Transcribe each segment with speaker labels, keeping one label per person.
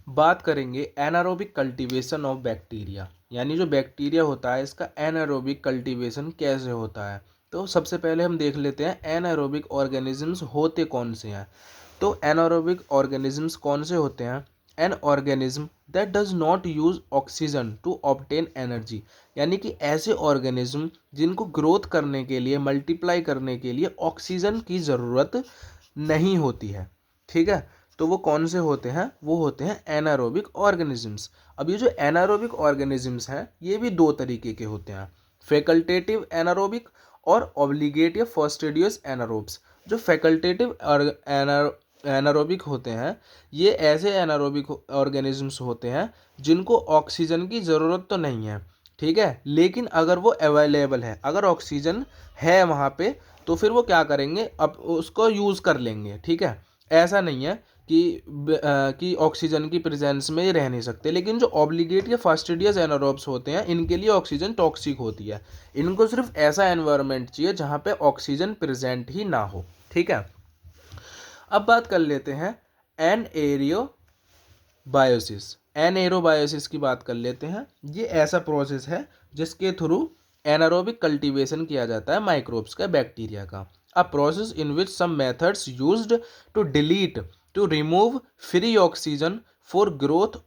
Speaker 1: बात करेंगे anaerobic cultivation of bacteria, यानी जो बैक्टीरिया होता है इसका एनारोबिक कल्टीवेशन कैसे होता है। तो सबसे पहले हम देख लेते हैं एनारोबिक ऑर्गेनिजम्स होते कौन से हैं। तो एनारोबिक ऑर्गेनिजम्स कौन से होते हैं? An organism that does not use oxygen to obtain energy, यानी कि ऐसे ऑर्गेनिज्म जिनको ग्रोथ करने के लिए, मल्टीप्लाई करने के लिए ऑक्सीजन की ज़रूरत नहीं होती है। ठीक है, तो वो कौन से होते हैं? वो होते हैं एनारोबिक ऑर्गेनिजम्स। अब ये जो एनारोबिक ऑर्गेनिजम्स हैं ये भी दो तरीके के होते हैं, फैकल्टेटिव एनारोबिक और ऑब्लिगेट या फर्स्टिडियस एनारोब्स। जो फैकल्टेटिव एनारोबिक होते हैं ये ऐसे एनारोबिक ऑर्गेनिजम्स होते हैं जिनको ऑक्सीजन की ज़रूरत तो नहीं है, ठीक है, लेकिन अगर वो अवेलेबल है, अगर ऑक्सीजन है वहाँ पे, तो फिर वो क्या करेंगे, अब उसको यूज़ कर लेंगे। ठीक है, ऐसा नहीं है कि ऑक्सीजन की प्रेजेंस में ये रह नहीं सकते। लेकिन जो ऑब्लिगेट या फास्टिडियस एनारोब्स होते हैं इनके लिए ऑक्सीजन टॉक्सिक होती है। इनको सिर्फ ऐसा एनवायरनमेंट चाहिए जहाँ पे ऑक्सीजन प्रेजेंट ही ना हो। ठीक है, अब बात कर लेते हैं एनएरोबायोसिस। एनएरोबायोसिस की बात कर लेते हैं। ये ऐसा प्रोसेस है जिसके थ्रू एनारोबिक कल्टीवेशन किया जाता है माइक्रोब्स का, बैक्टीरिया का। A process in which some methods used to delete, to remove free oxygen for growth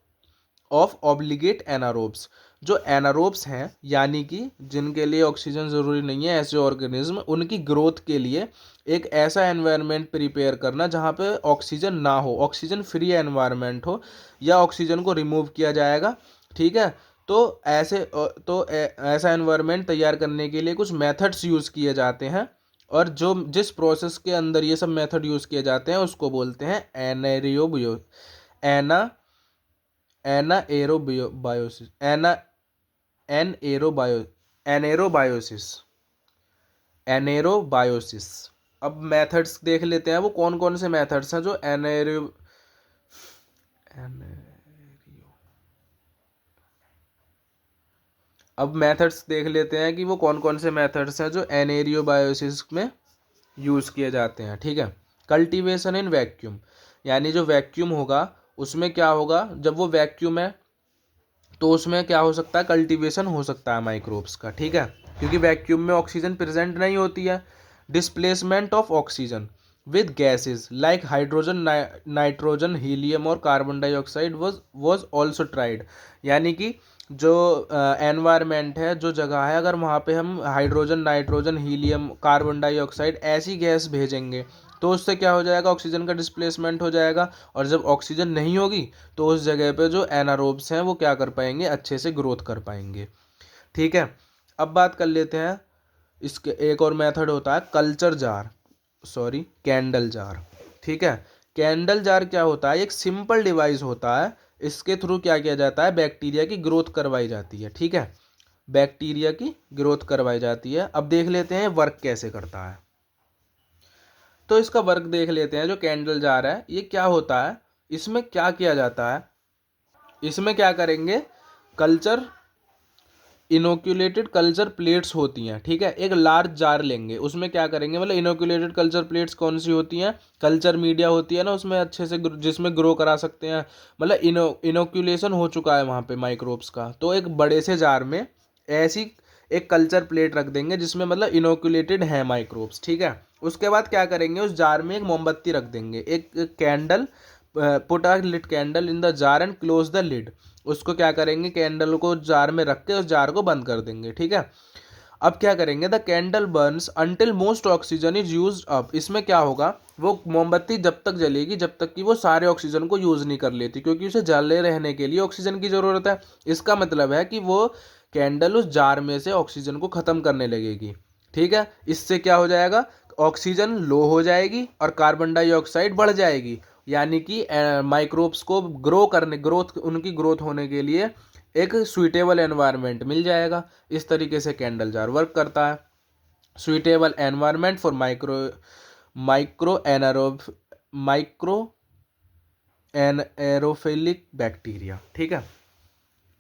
Speaker 1: of obligate anaerobes. जो एनारोब्स हैं यानी कि जिनके लिए ऑक्सीजन ज़रूरी नहीं है, ऐसे ऑर्गेनिज्म, उनकी ग्रोथ के लिए एक ऐसा एनवायरनमेंट प्रिपेयर करना जहाँ पे ऑक्सीजन ना हो, ऑक्सीजन फ्री एनवायरनमेंट हो, या ऑक्सीजन को रिमूव किया जाएगा। ठीक है, ऐसा एनवायरनमेंट तैयार करने के लिए कुछ मेथड्स यूज़ किए जाते हैं, और जो जिस प्रोसेस के अंदर ये सब मेथड यूज़ किए जाते हैं उसको बोलते हैं एनारोबियो एना एनाएरोबायोसिस एना एनएरोबायो एनेरोबायोसिस एनेरोबायोसिस। अब मेथड्स देख लेते हैं, वो कौन कौन से मेथड्स हैं जो अब मेथड्स देख लेते हैं कि वो कौन कौन से मेथड्स हैं जो एनेरियोबायोसिस में यूज़ किए जाते हैं। ठीक है, कल्टीवेशन इन वैक्यूम, यानी जो वैक्यूम होगा उसमें क्या होगा, जब वो वैक्यूम है तो उसमें क्या हो सकता है, कल्टीवेशन हो सकता है माइक्रोब्स का। ठीक है, क्योंकि वैक्यूम में ऑक्सीजन प्रेजेंट नहीं होती है। Displacement of oxygen with gases like hydrogen, nitrogen, helium और carbon dioxide was also tried, यानी कि जो एनवायरनमेंट है, जो जगह है, अगर वहाँ पे हम hydrogen, nitrogen, helium, carbon dioxide ऐसी गैस भेजेंगे तो उससे क्या हो जाएगा, ऑक्सीजन का डिस्प्लेसमेंट हो जाएगा। और जब ऑक्सीजन नहीं होगी तो उस जगह पे जो एनारोब्स हैं वो क्या कर पाएंगे, अच्छे से ग्रोथ कर पाएंगे। ठीक है, अब बात कर लेते हैं इसके एक और मेथड होता है culture jar, sorry candle jar. ठीक है, कैंडल जार क्या होता है, एक सिंपल डिवाइस होता है, इसके थ्रू क्या किया जाता है, बैक्टीरिया की ग्रोथ करवाई जाती है। ठीक है, बैक्टीरिया की ग्रोथ करवाई जाती है। अब देख लेते हैं वर्क कैसे करता है। तो इसका वर्क देख लेते हैं। जो कैंडल जार है ये क्या होता है, इसमें क्या किया जाता है, इसमें क्या करेंगे, कल्चर इनोक्यूलेटेड कल्चर प्लेट्स होती हैं। ठीक है, एक लार्ज जार लेंगे, उसमें क्या करेंगे, मतलब इनोक्यूलेटेड कल्चर प्लेट्स कौन सी होती हैं, कल्चर मीडिया होती है ना, उसमें अच्छे से जिसमें ग्रो करा सकते हैं, मतलब इनोक्यूलेशन हो चुका है वहाँ पे माइक्रोब्स का, तो एक बड़े से जार में ऐसी एक कल्चर प्लेट रख देंगे जिसमें मतलब इनोक्यूलेटेड है माइक्रोब्स। ठीक है, उसके बाद क्या करेंगे, उस जार में एक मोमबत्ती रख देंगे, एक candle, put a lit candle in the jar and close the lid. उसको क्या करेंगे, कैंडल को जार में रख के उस जार को बंद कर देंगे। ठीक है, अब क्या करेंगे, the candle Burns until most oxygen is use up. इसमें क्या होगा, वो मोमबत्ती जब तक जलेगी जब तक कि वो सारे ऑक्सीजन को यूज नहीं कर लेती, क्योंकि उसे जले रहने के लिए ऑक्सीजन की जरूरत है। इसका मतलब है कि वो कैंडल उस जार में से ऑक्सीजन को खत्म करने लगेगी। ठीक है, इससे क्या हो जाएगा, ऑक्सीजन लो हो जाएगी और कार्बन डाइऑक्साइड बढ़ जाएगी, यानी कि माइक्रोब्स को ग्रोथ उनकी ग्रोथ होने के लिए एक सुइटेबल एनवायरनमेंट मिल जाएगा। इस तरीके से कैंडल जार वर्क करता है। Suitable environment for micro micro anaerobe micro aerophilic bacteria. ठीक है,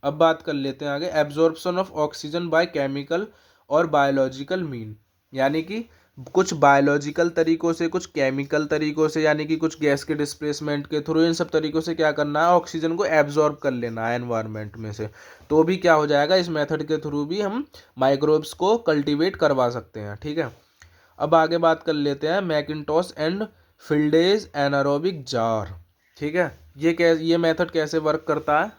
Speaker 1: अब बात कर लेते हैं आगे, absorption of oxygen by chemical और बायोलॉजिकल मीन, यानी कि कुछ बायोलॉजिकल तरीक़ों से, कुछ केमिकल तरीक़ों से, यानी कि कुछ गैस के डिस्प्लेसमेंट के थ्रू, इन सब तरीक़ों से क्या करना है, ऑक्सीजन को एब्जॉर्ब कर लेना है एनवायरनमेंट में से। तो भी क्या हो जाएगा, इस मेथड के थ्रू भी हम माइक्रोब्स को कल्टीवेट करवा सकते हैं। ठीक है, अब आगे बात कर लेते हैं मैकिन्टॉश एंड फिल्डेज एनारोबिक जार। ठीक है, ये मेथड कैसे वर्क करता है।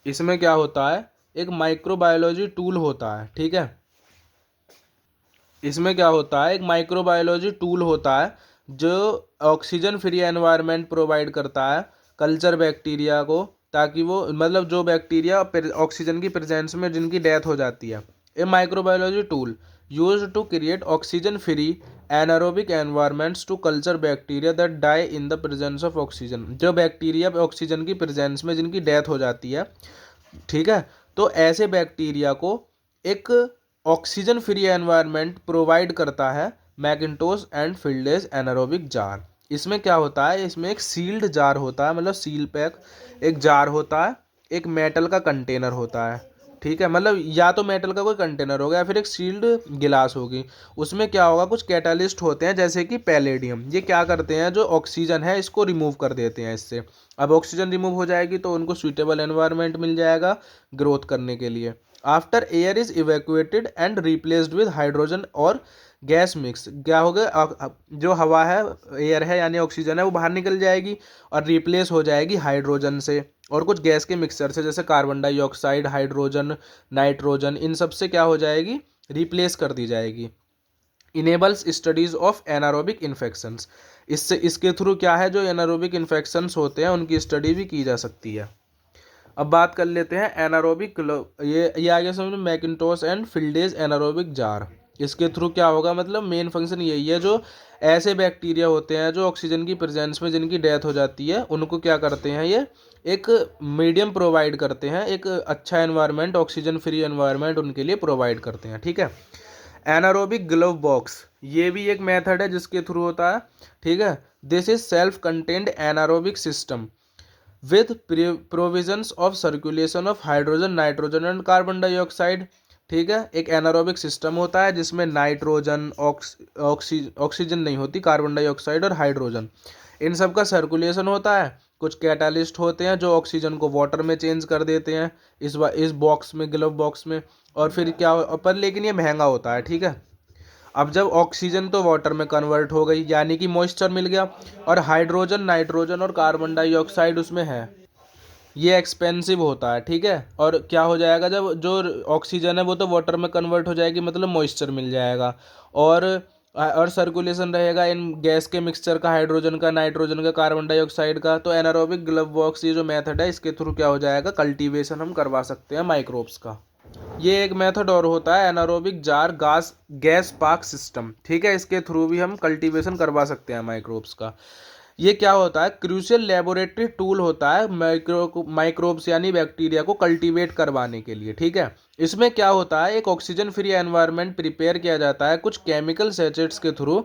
Speaker 1: इसमें क्या होता है, एक माइक्रोबायोलॉजी टूल होता है। ठीक है, इसमें क्या होता है, एक माइक्रोबायोलॉजी टूल होता है जो ऑक्सीजन फ्री एनवायरनमेंट प्रोवाइड करता है कल्चर बैक्टीरिया को, ताकि वो मतलब जो बैक्टीरिया ऑक्सीजन की प्रेजेंस में जिनकी डेथ हो जाती है। A microbiology tool use to create oxygen free anaerobic environments to culture bacteria that die in the presence of oxygen. जो बैक्टीरिया ऑक्सीजन की प्रेजेंस में जिनकी डेथ हो जाती है, ठीक है, तो ऐसे बैक्टीरिया को एक ऑक्सीजन फ्री एनवायरनमेंट प्रोवाइड करता है मैकिन्टॉश एंड फिल्डेज एनारोबिक जार। इसमें क्या होता है, इसमें एक सील्ड जार होता है, मतलब सील पैक एक जार होता है, एक मेटल का कंटेनर होता है। ठीक है, मतलब या तो मेटल का कोई कंटेनर होगा या फिर एक सील्ड गिलास होगी। उसमें क्या होगा, कुछ कैटालिस्ट होते हैं जैसे कि पैलेडियम। ये क्या करते हैं, जो ऑक्सीजन है इसको रिमूव कर देते हैं इससे। अब ऑक्सीजन रिमूव हो जाएगी तो उनको सूटेबल एनवायरनमेंट मिल जाएगा ग्रोथ करने के लिए। After air is evacuated and replaced with hydrogen और गैस मिक्स, क्या होगा, जो हवा है, एयर है यानी ऑक्सीजन है, वो बाहर निकल जाएगी और रिप्लेस हो जाएगी हाइड्रोजन से और कुछ गैस के मिक्सचर से, जैसे कार्बन डाइऑक्साइड, हाइड्रोजन, नाइट्रोजन, इन सब से क्या हो जाएगी, रिप्लेस कर दी जाएगी। Enables studies of anaerobic infections, इसके थ्रू क्या है, जो एनारोबिक इन्फेक्शंस होते हैं उनकी स्टडी भी की जा सकती है। अब बात कर लेते हैं एनारोबिक, ये आगे समझ, मैकिन्टॉश एंड फिल्डेज एनारोबिक जार। इसके थ्रू क्या होगा, मतलब मेन फंक्शन यही है, जो ऐसे बैक्टीरिया होते हैं जो ऑक्सीजन की प्रेजेंस में जिनकी डेथ हो जाती है, उनको क्या करते हैं, ये एक मीडियम प्रोवाइड करते हैं, एक अच्छा एनवायरनमेंट, ऑक्सीजन फ्री एनवायरनमेंट उनके लिए प्रोवाइड करते हैं। ठीक है, एनारोबिक ग्लव बॉक्स, ये भी एक मेथड है जिसके थ्रू होता है। ठीक है, this is self contained anaerobic system with provisions of circulation of hydrogen, nitrogen and carbon dioxide. ठीक है, एक एनारोबिक सिस्टम होता है जिसमें नाइट्रोजन, ऑक्सीजन नहीं होती, कार्बन डाइऑक्साइड और हाइड्रोजन, इन सब का सर्कुलेशन होता है। कुछ कैटालिस्ट होते हैं जो ऑक्सीजन को वाटर में चेंज कर देते हैं इस बॉक्स में, ग्लव बॉक्स में। और फिर क्या, पर लेकिन ये महंगा होता है। ठीक है, अब जब ऑक्सीजन तो वाटर में कन्वर्ट हो गई, यानी कि मॉइस्चर मिल गया, और हाइड्रोजन, नाइट्रोजन और कार्बन डाइऑक्साइड उसमें है, ये एक्सपेंसिव होता है। ठीक है, और क्या हो जाएगा, जब जो ऑक्सीजन है वो तो वाटर में कन्वर्ट हो जाएगी, मतलब मॉइस्चर मिल जाएगा, और सर्कुलेशन रहेगा इन गैस के मिक्सचर का, हाइड्रोजन का, नाइट्रोजन का, कार्बन डाइऑक्साइड का। तो एनारोबिक ग्लव बॉक्स, ये जो मेथड है, इसके थ्रू क्या हो जाएगा, कल्टीवेशन हम करवा सकते हैं माइक्रोब्स का। ये एक मेथड और होता है anaerobic jar gas park system. ठीक है, इसके थ्रू भी हम कल्टीवेशन करवा सकते हैं माइक्रोब्स का। ये क्या होता है, क्रूशियल लेबोरेटरी टूल होता है माइक्रोब्स यानी बैक्टीरिया को कल्टीवेट करवाने के लिए। ठीक है, इसमें क्या होता है, एक ऑक्सीजन फ्री एनवायरनमेंट प्रिपेयर किया जाता है कुछ केमिकल सैचेट्स के थ्रू,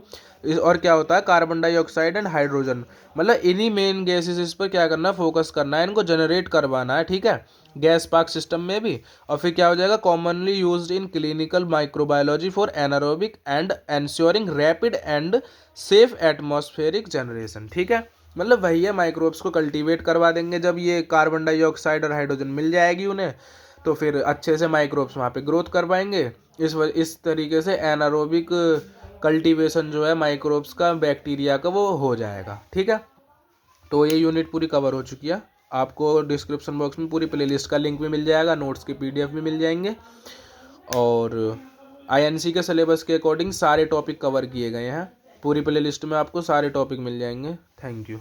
Speaker 1: और क्या होता है, कार्बन डाइऑक्साइड एंड हाइड्रोजन, मतलब इन्हीं मेन गैसेस इस पर क्या करना, फोकस करना है, इनको जनरेट करवाना है। ठीक है, गैस पार्क सिस्टम में भी। और फिर क्या हो जाएगा, commonly used in clinical microbiology for anaerobic and ensuring rapid and safe atmospheric generation. ठीक है, मतलब वही है, माइक्रोब्स को कल्टीवेट करवा देंगे, जब ये कार्बन डाइऑक्साइड और हाइड्रोजन मिल जाएगी उन्हें, तो फिर अच्छे से माइक्रोब्स वहाँ पे ग्रोथ कर पाएंगे। इस तरीके से एनारोबिक कल्टीवेशन जो है माइक्रोब्स का, बैक्टीरिया का, वो हो जाएगा। ठीक है, तो ये यूनिट पूरी कवर हो चुकी है। आपको डिस्क्रिप्शन बॉक्स में पूरी प्लेलिस्ट का लिंक भी मिल जाएगा, नोट्स के PDF भी मिल जाएंगे, और INC के सिलेबस के अकॉर्डिंग सारे टॉपिक कवर किए गए हैं। पूरी प्लेलिस्ट में आपको सारे टॉपिक मिल जाएंगे। Thank you.